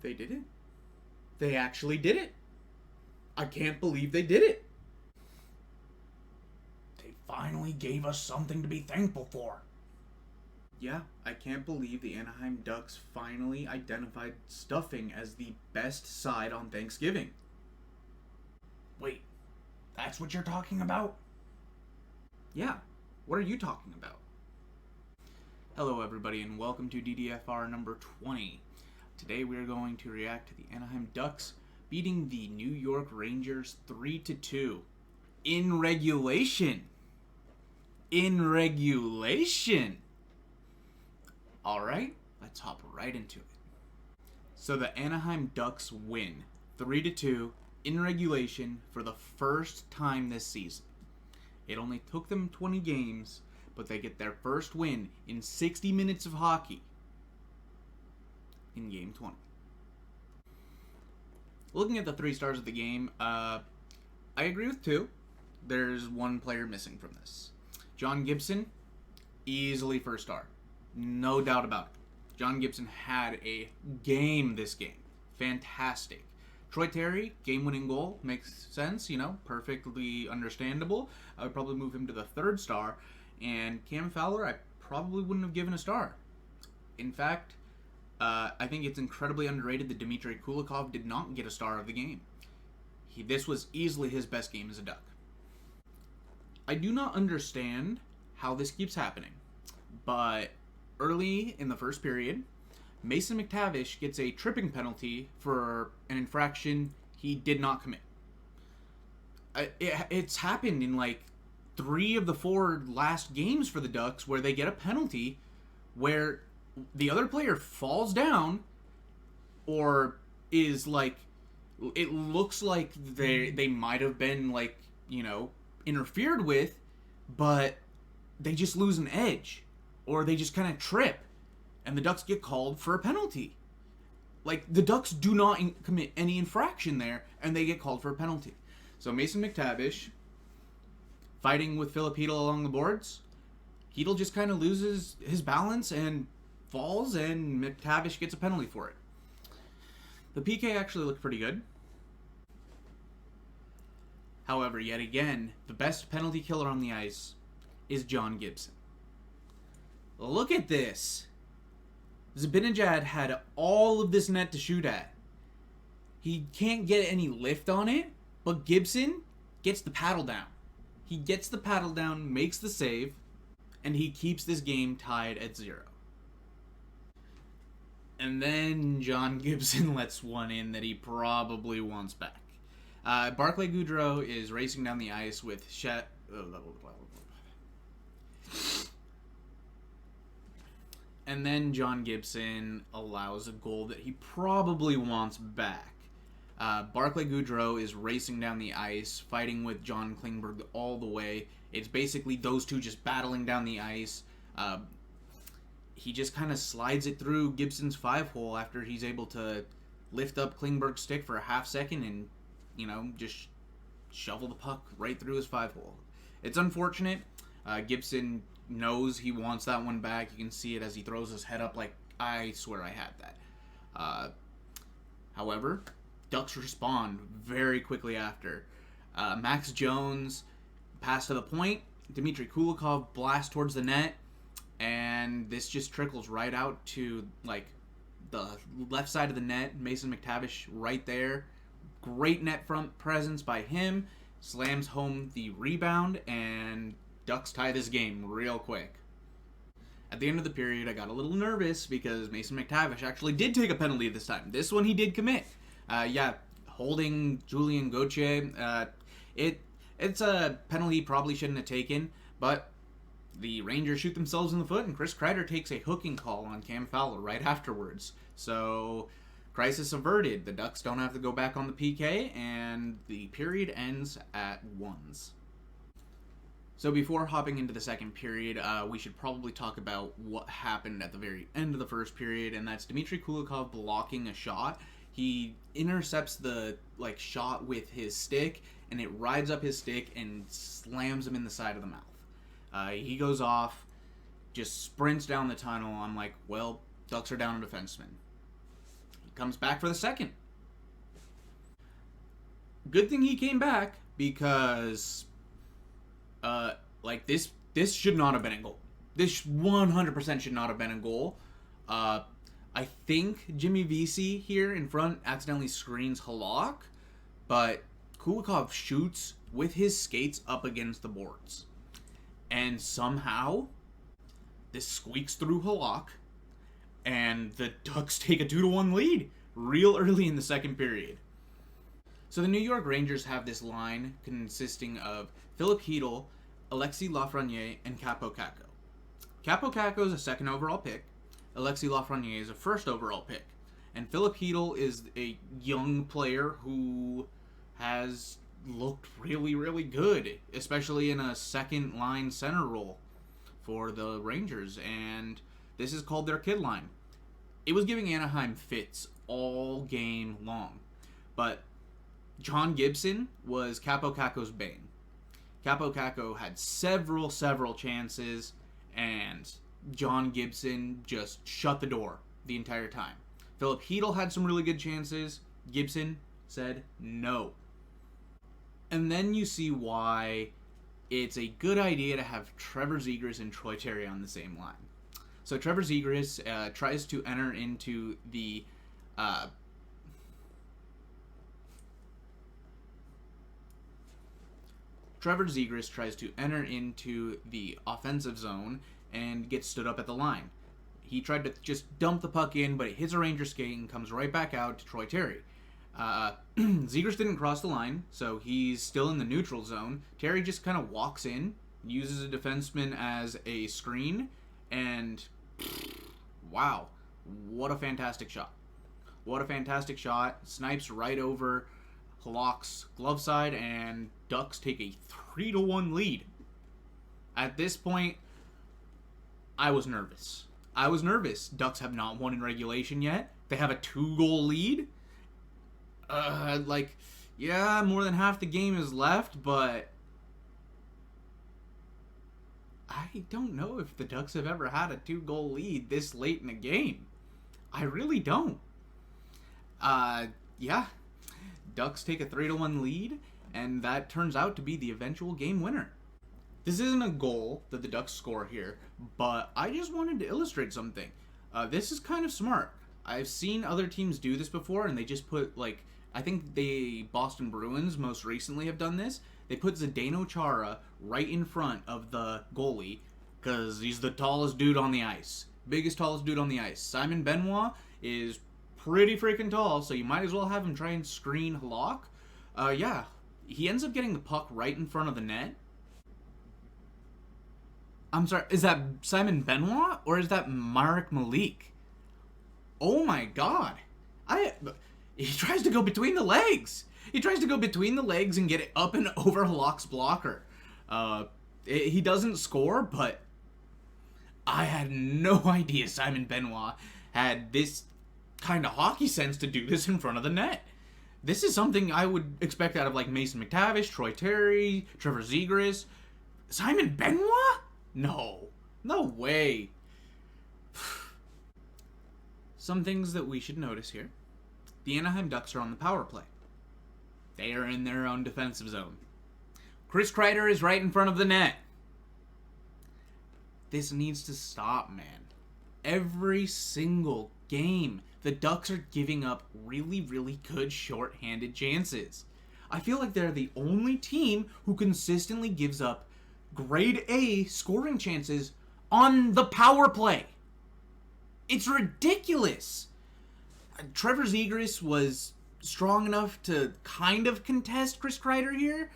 They did it. They actually did it. I can't believe they did it. They finally gave us something to be thankful for. Yeah, I can't believe the Anaheim Ducks finally identified stuffing as the best side on Thanksgiving. Wait, that's what you're talking about? Yeah, what are you talking about? Hello everybody and welcome to DDFR number 20. Today we are going to react to the Anaheim Ducks beating the New York Rangers 3-2 in regulation. In regulation. Alright, let's hop right into it. So the Anaheim Ducks win 3-2 in regulation for the first time this season. It only took them 20 games, but they get their first win in 60 minutes of hockey in Game 20. Looking at the 3 stars of the game, I agree with 2. There's one player missing from this. John Gibson, easily first star. No doubt about it. John Gibson had a game this game. Fantastic. Troy Terry, game-winning goal. Makes sense, perfectly understandable. I would probably move him to the 3rd star. And Cam Fowler, I probably wouldn't have given a star. In fact, I think it's incredibly underrated that Dmitry Kulikov did not get a star of the game. This was easily his best game as a Duck. I do not understand how this keeps happening, but early in the first period, Mason McTavish gets a tripping penalty for an infraction he did not commit. It's happened in like 3 of the 4 last games for the Ducks where they get a penalty where the other player falls down or is like, it looks like they might have been like, interfered with, but they just lose an edge or they just kind of trip and the Ducks get called for a penalty. Like, the Ducks do not commit any infraction there and they get called for a penalty. So Mason McTavish fighting with Philip Hedl along the boards. Hedl just kind of loses his balance and falls, and McTavish gets a penalty for it. The PK actually looked pretty good. However, yet again, the best penalty killer on the ice is John Gibson. Look at this. Zibanejad had all of this net to shoot at. He can't get any lift on it, but Gibson gets the paddle down. He gets the paddle down, makes the save, and he keeps this game tied at 0. And then John Gibson lets one in that he probably wants back. Barclay Goodrow is racing down the ice with and then John Gibson allows a goal that he probably wants back. Barclay Goodrow is racing down the ice, fighting with John Klingberg all the way. It's basically those two just battling down the ice. He just kind of slides it through Gibson's 5-hole after he's able to lift up Klingberg's stick for a half second and, just shovel the puck right through his 5-hole. It's unfortunate. Gibson knows he wants that one back. You can see it as he throws his head up like, I swear I had that. However, Ducks respond very quickly after. Max Jones pass to the point. Dmitry Kulikov blast towards the net. And this just trickles right out to, like, the left side of the net. Mason McTavish right there. Great net front presence by him. Slams home the rebound, and Ducks tie this game real quick. At the end of the period, I got a little nervous because Mason McTavish actually did take a penalty this time. This one he did commit. Holding Julien Gauthier. It's a penalty he probably shouldn't have taken, but the Rangers shoot themselves in the foot, and Chris Kreider takes a hooking call on Cam Fowler right afterwards. So, crisis averted. The Ducks don't have to go back on the PK, and the period ends at 1s. So before hopping into the second period, we should probably talk about what happened at the very end of the first period, and that's Dmitry Kulikov blocking a shot. He intercepts the shot with his stick, and it rides up his stick and slams him in the side of the mouth. He goes off, just sprints down the tunnel. I'm like, well, Ducks are down a defenseman. He comes back for the second. Good thing he came back because, this should not have been a goal. This 100% should not have been a goal. I think Jimmy Vesey here in front accidentally screens Halak, but Kulikov shoots with his skates up against the boards. And somehow, this squeaks through Halak, and the Ducks take a 2-1 lead real early in the second period. So the New York Rangers have this line consisting of Philip Hedl, Alexis Lafreniere, and Capo Caco. Capo Caco is a second overall pick. Alexis Lafreniere is a first overall pick. And Philip Hedl is a young player who has looked really, really good, especially in a second line center role for the Rangers. And this is called their kid line. It was giving Anaheim fits all game long. But John Gibson was Capo Caco's bane. Capo Caco had several chances, and John Gibson just shut the door the entire time. Philip Hedl had some really good chances. Gibson said no. And then you see why it's a good idea to have Trevor Zegras and Troy Terry on the same line. So Trevor Zegras tries to enter into the offensive zone and gets stood up at the line. He tried to just dump the puck in, but it hits a Ranger skate and comes right back out to Troy Terry. Zegras didn't cross the line, so he's still in the neutral zone. Terry just kind of walks in, uses a defenseman as a screen, and wow, what a fantastic shot. What a fantastic shot. Snipes right over Halak's glove side, and Ducks take a 3-1 lead. At this point, I was nervous. Ducks have not won in regulation yet. They have a 2-goal lead. More than half the game is left, but I don't know if the Ducks have ever had a 2-goal lead this late in a game. I really don't. Ducks take a 3-1 lead, and that turns out to be the eventual game winner. This isn't a goal that the Ducks score here, but I just wanted to illustrate something. This is kind of smart. I've seen other teams do this before, and they just put, I think the Boston Bruins most recently have done this. They put Zdeno Chara right in front of the goalie, because he's the tallest dude on the ice. Tallest dude on the ice. Simon Benoit is pretty freaking tall, so you might as well have him try and screen Halak. He ends up getting the puck right in front of the net. I'm sorry, is that Simon Benoit or is that Marek Malik? Oh my god. He tries to go between the legs. He tries to go between the legs and get it up and over Halak's blocker. He doesn't score, but I had no idea Simon Benoit had this kind of hockey sense to do this in front of the net. This is something I would expect out of Mason McTavish, Troy Terry, Trevor Zegras. Simon Benoit? No way. Some things that we should notice here. The Anaheim Ducks are on the power play. They are in their own defensive zone. Chris Kreider is right in front of the net. This needs to stop, man. Every single game, the Ducks are giving up really, really good short-handed chances. I feel like they're the only team who consistently gives up grade A scoring chances on the power play. It's ridiculous. Trevor Zegras was strong enough to kind of contest Chris Kreider here.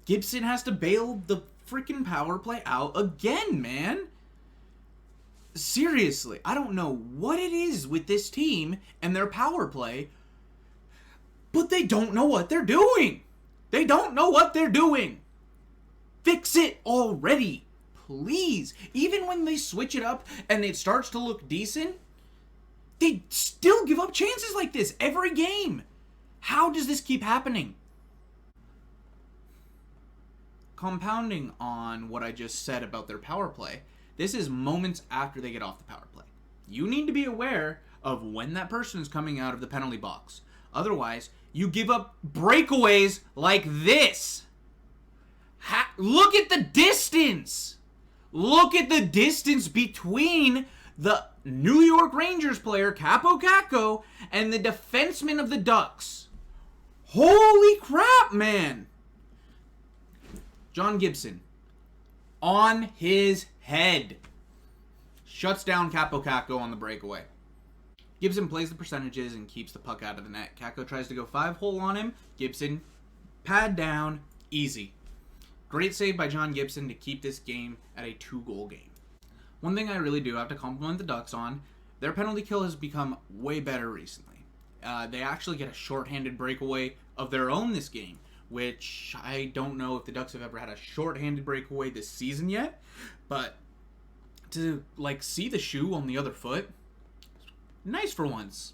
Gibson has to bail the freaking power play out again, man. Seriously, I don't know what it is with this team and their power play, but they don't know what they're doing. Fix it already, please. Even when they switch it up and it starts to look decent, they still give up chances like this every game. How does this keep happening? Compounding on what I just said about their power play, this is moments after they get off the power play. You need to be aware of when that person is coming out of the penalty box. Otherwise, you give up breakaways like this. Look at the distance. Look at the distance between the New York Rangers player, Capo Caco, and the defenseman of the Ducks. Holy crap, man. John Gibson, on his head, shuts down Capo Caco on the breakaway. Gibson plays the percentages and keeps the puck out of the net. Caco tries to go 5-hole on him. Gibson, pad down, easy. Great save by John Gibson to keep this game at a 2-goal game. One thing I really do have to compliment the Ducks on, their penalty kill has become way better recently. They actually get a shorthanded breakaway of their own this game, which I don't know if the Ducks have ever had a shorthanded breakaway this season yet, but to see the shoe on the other foot, nice for once.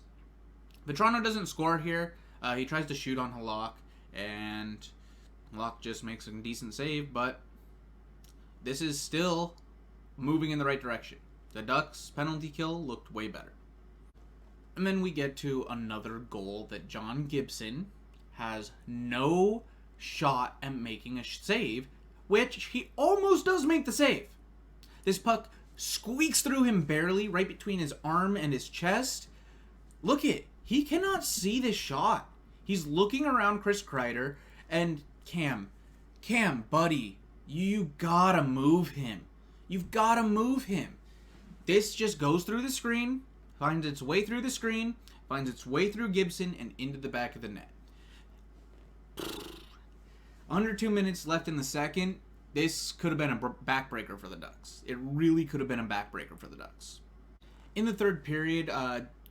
The Toronto doesn't score here. He tries to shoot on Halak, and Halak just makes a decent save, but this is still moving in the right direction. The Ducks' penalty kill looked way better. And then we get to another goal that John Gibson has no shot at making a save, which he almost does make the save. This puck squeaks through him barely, right between his arm and his chest. Look he cannot see this shot. He's looking around Chris Kreider, and Cam, buddy, you gotta move him. You've gotta move him. This just goes through the screen, finds its way through the screen, finds its way through Gibson, and into the back of the net. Under 2 minutes left in the second. This could have been a backbreaker for the Ducks. It really could have been a backbreaker for the Ducks. In the third period,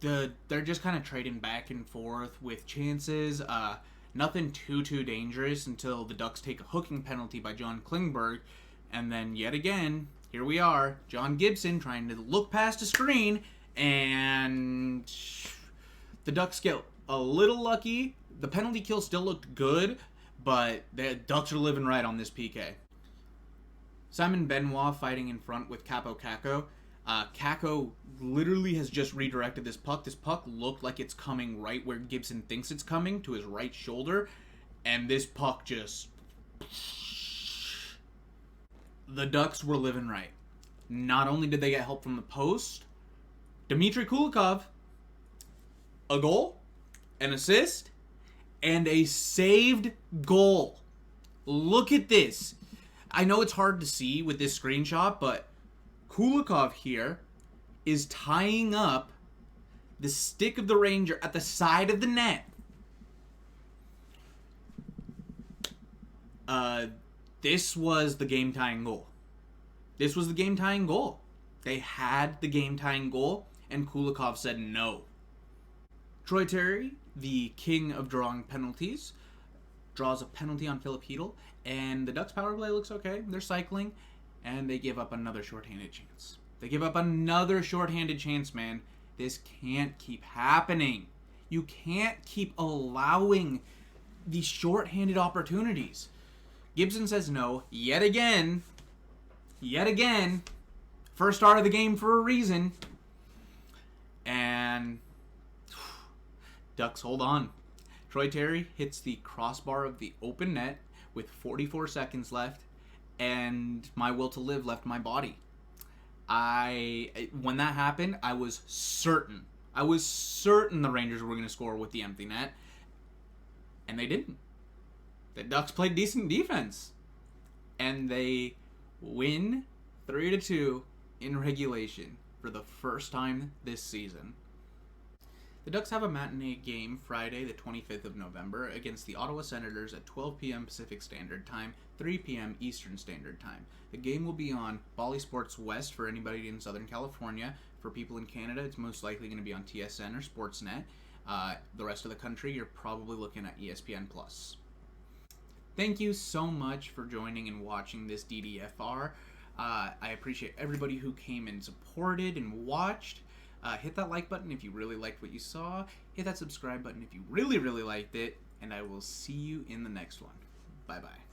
they're just kind of trading back and forth with chances. Nothing too dangerous until the Ducks take a hooking penalty by John Klingberg. And then yet again, here we are, John Gibson trying to look past a screen, and the Ducks get a little lucky. The penalty kill still looked good, but the Ducks are living right on this PK. Simon Benoit fighting in front with Capo Caco. Caco literally has just redirected this puck. This puck looked like it's coming right where Gibson thinks it's coming, to his right shoulder. And this puck just... The Ducks were living right. Not only did they get help from the post, Dmitry Kulikov, a goal, an assist, and a saved goal. Look at this. I know it's hard to see with this screenshot, but Kulikov here is tying up the stick of the Ranger at the side of the net. This was the game-tying goal. This was the game-tying goal. They had the game-tying goal, and Kulikov said no. Troy Terry, the king of drawing penalties, draws a penalty on Philip Hedl, and the Ducks' power play looks okay. They're cycling, and they give up another shorthanded chance. They give up another shorthanded chance, man. This can't keep happening. You can't keep allowing these shorthanded opportunities. Gibson says no, yet again. First start of the game for a reason. And Ducks hold on. Troy Terry hits the crossbar of the open net with 44 seconds left, and my will to live left my body. When that happened, I was certain the Rangers were going to score with the empty net, and they didn't. The Ducks played decent defense, and they win 3-2 in regulation for the first time this season. The Ducks have a matinee game Friday, the 25th of November, against the Ottawa Senators at 12 p.m. Pacific Standard Time, 3 p.m. Eastern Standard Time. The game will be on Bally Sports West for anybody in Southern California. For people in Canada, it's most likely going to be on TSN or Sportsnet. The rest of the country, you're probably looking at ESPN+. Thank you so much for joining and watching this DDFR. I appreciate everybody who came and supported and watched. Hit that like button if you really liked what you saw. Hit that subscribe button if you really liked it. And I will see you in the next one. Bye-bye.